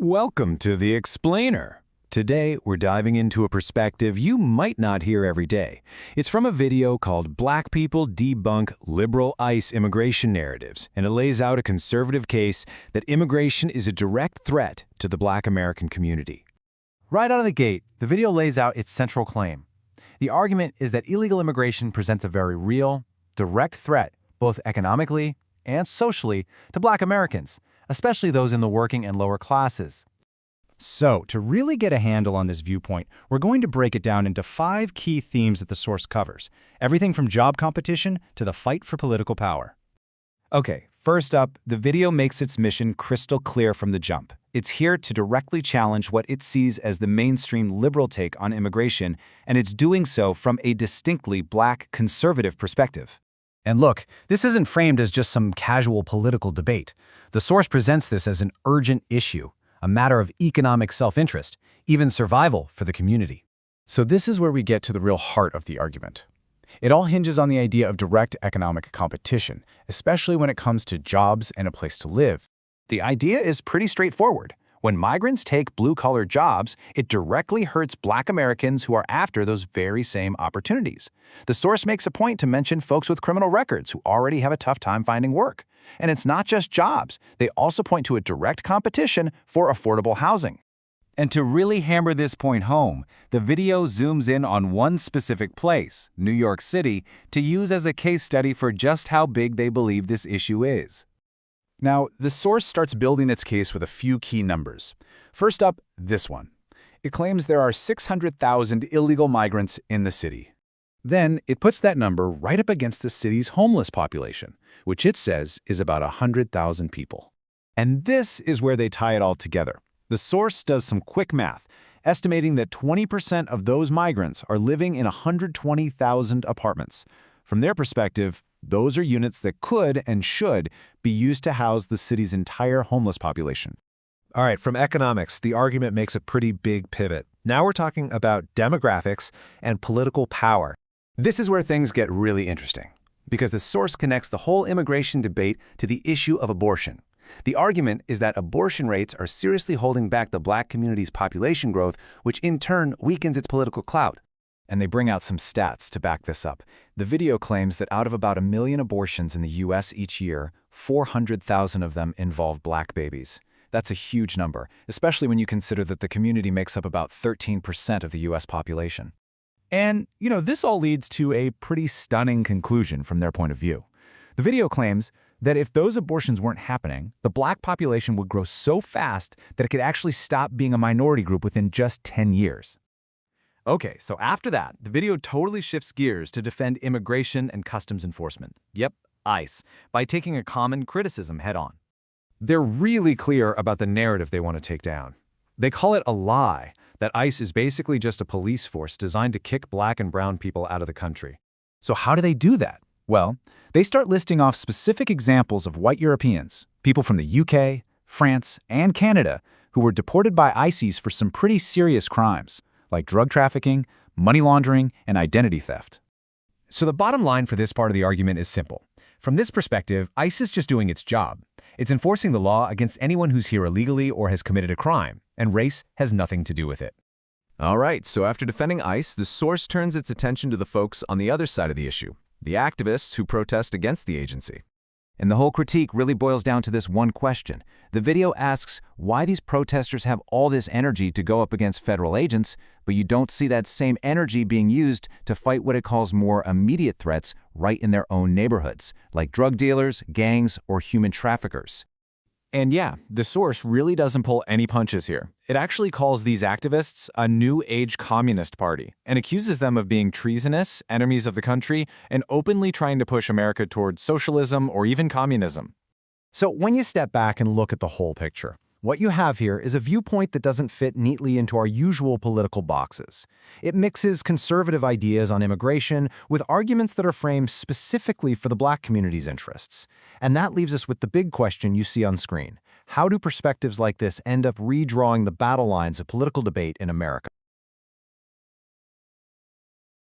Welcome to The Explainer. Today, we're diving into a perspective you might not hear every day. It's from a video called Black People Debunk Liberal ICE Immigration Narratives, and it lays out a conservative case that immigration is a direct threat to the Black American community. Right out of the gate, the video lays out its central claim. The argument is that illegal immigration presents a very real, direct threat, both economically and socially, to Black Americans, especially those in the working and lower classes. So, to really get a handle on this viewpoint, we're going to break it down into 5 key themes that the source covers, everything from job competition to the fight for political power. Okay, first up, the video makes its mission crystal clear from the jump. It's here to directly challenge what it sees as the mainstream liberal take on immigration, and it's doing so from a distinctly Black conservative perspective. And look, this isn't framed as just some casual political debate. The source presents this as an urgent issue, a matter of economic self-interest, even survival for the community. So this is where we get to the real heart of the argument. It all hinges on the idea of direct economic competition, especially when it comes to jobs and a place to live. The idea is pretty straightforward. When migrants take blue-collar jobs, it directly hurts Black Americans who are after those very same opportunities. The source makes a point to mention folks with criminal records who already have a tough time finding work. And it's not just jobs. They also point to a direct competition for affordable housing. And to really hammer this point home, the video zooms in on one specific place, New York City, to use as a case study for just how big they believe this issue is. Now, the source starts building its case with a few key numbers. First up, this one. It claims there are 600,000 illegal migrants in the city. Then, it puts that number right up against the city's homeless population, which it says is about 100,000 people. And this is where they tie it all together. The source does some quick math, estimating that 20% of those migrants are living in 120,000 apartments. From their perspective, those are units that could and should be used to house the city's entire homeless population. All right, from economics, the argument makes a pretty big pivot. Now we're talking about demographics and political power. This is where things get really interesting, because the source connects the whole immigration debate to the issue of abortion. The argument is that abortion rates are seriously holding back the Black community's population growth, which in turn weakens its political clout. And they bring out some stats to back this up. The video claims that out of about 1 million abortions in the U.S. each year, 400,000 of them involve Black babies. That's a huge number, especially when you consider that the community makes up about 13% of the U.S. population. And, this all leads to a pretty stunning conclusion from their point of view. The video claims that if those abortions weren't happening, the Black population would grow so fast that it could actually stop being a minority group within just 10 years. Okay, so after that, the video totally shifts gears to defend immigration and customs enforcement. Yep, ICE, by taking a common criticism head-on. They're really clear about the narrative they want to take down. They call it a lie, that ICE is basically just a police force designed to kick Black and brown people out of the country. So how do they do that? Well, they start listing off specific examples of white Europeans, people from the UK, France, and Canada, who were deported by ICE for some pretty serious crimes, like drug trafficking, money laundering, and identity theft. So the bottom line for this part of the argument is simple. From this perspective, ICE is just doing its job. It's enforcing the law against anyone who's here illegally or has committed a crime, and race has nothing to do with it. All right, so after defending ICE, the source turns its attention to the folks on the other side of the issue, the activists who protest against the agency. And the whole critique really boils down to this one question. The video asks why these protesters have all this energy to go up against federal agents, but you don't see that same energy being used to fight what it calls more immediate threats right in their own neighborhoods, like drug dealers, gangs, or human traffickers. And yeah, the source really doesn't pull any punches here. It actually calls these activists a New Age Communist Party and accuses them of being treasonous, enemies of the country, and openly trying to push America towards socialism or even communism. So when you step back and look at the whole picture, what you have here is a viewpoint that doesn't fit neatly into our usual political boxes. It mixes conservative ideas on immigration with arguments that are framed specifically for the Black community's interests. And that leaves us with the big question you see on screen. How do perspectives like this end up redrawing the battle lines of political debate in America?